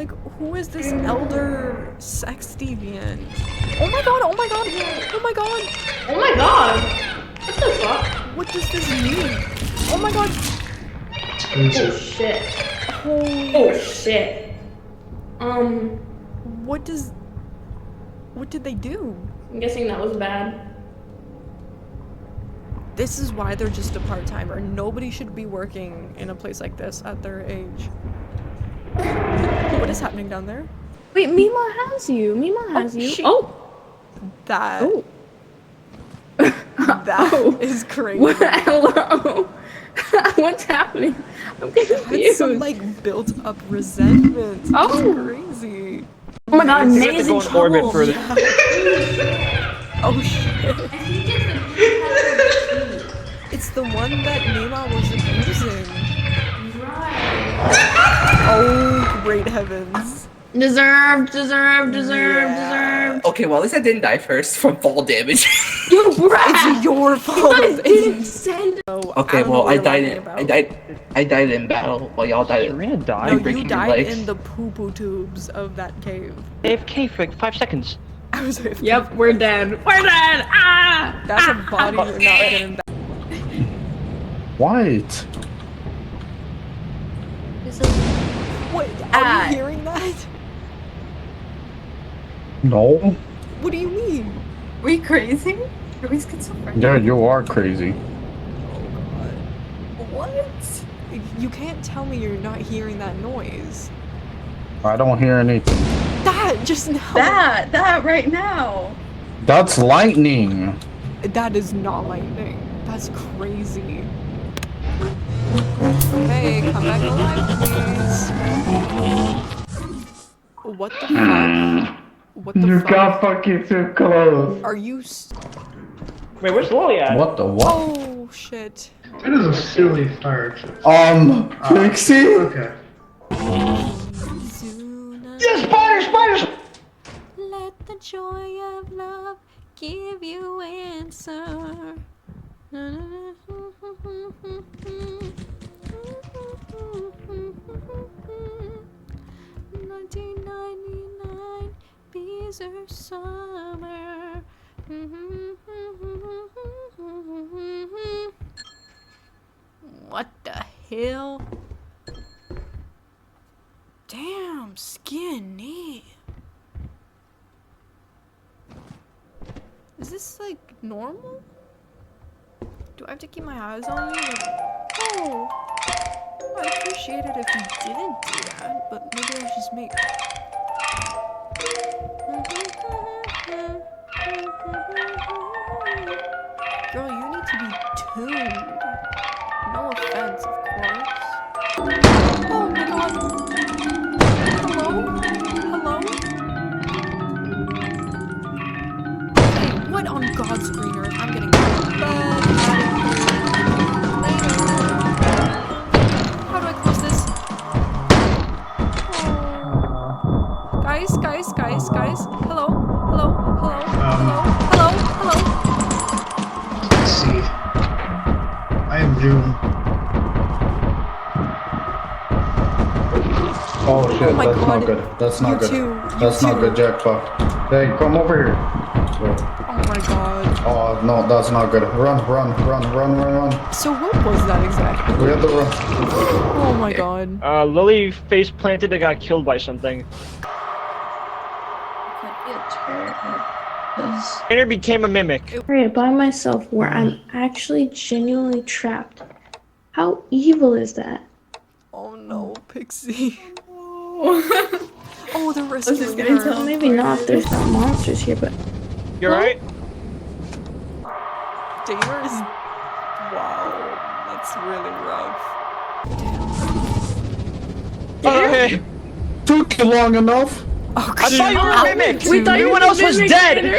Like, who is this elder sex deviant? Oh my god, oh my god, oh my god! Oh my god! What the fuck? What does this mean? Oh my god! Oh shit. Oh shit. What did they do? I'm guessing that was bad. This is why they're just a part-timer. Nobody should be working in a place like this at their age. What is happening down there? Wait, Mima has you. Mima has you. Oh! That Oh. that is crazy. Hello. What's happening? I'm That's confused. some like built-up resentment. Oh. That's crazy. Oh my god, You have to amazing go in orbit trouble. for the. Oh shit. It's the one that Nima was abusing. Oh, great heavens. Deserved. Yeah. Okay, well at least I didn't die first from fall damage. You brat! It's your fault. Didn't send. Okay, well I died in battle while y'all died. Serena No, died. you breaking your died legs. in the poo-poo tubes of that cave. AFK for like 5 seconds. I was like, Yep, we're dead. We're dead! Ah! that's a body you're not getting back. What? What? Are you hearing that? No. What do you mean? Are we crazy? Are we schizophrenic? Yeah, you are crazy. What? You can't tell me you're not hearing that noise. I don't hear anything. That just now. That right now. That's lightning. That is not lightning. That's crazy. Hey, come back alive, please. What the fuck? What the fuck? fucking too close. Are you Wait, where's Lily at? What the what? Oh, shit. That is a silly fire. Pixie? Okay. Yes, spiders! Let the joy of love give you answer. 1999 bees are summer. What the hell? Damn, skinny. Is this like normal? Do I have to keep my eyes on you? Oh, I'd appreciate it if you didn't do that, but maybe that's just me. Girl, you need to be tuned. No offense, of course. Oh my god. Hello? Hello? Hey, what on God's green earth? I'm getting bad. How do I close this? Oh. Guys. Hello? Hello? Let's see. I am doomed. Oh shit, Oh my that's God. not good. That's not You good. too. That's not good, Jackpot. Hey, come over here. Wait. Oh my god. Oh no, that's not good. Run. So what was that exactly? We have to run. Oh my god. Lily face planted and got killed by something. Could be a turret. 'Cause Trainer became a mimic. Right, by myself where I'm actually genuinely trapped. How evil is that? Oh no, Pixie. Oh, they're I was rescuing just gonna her. tell Maybe not, there's no monsters here, but You alright? Damer is... Wow, that's really rough. Okay. Took you long enough. Oh, I thought you were a mimic! we thought you Everyone were else was mimic, dead! Trainer.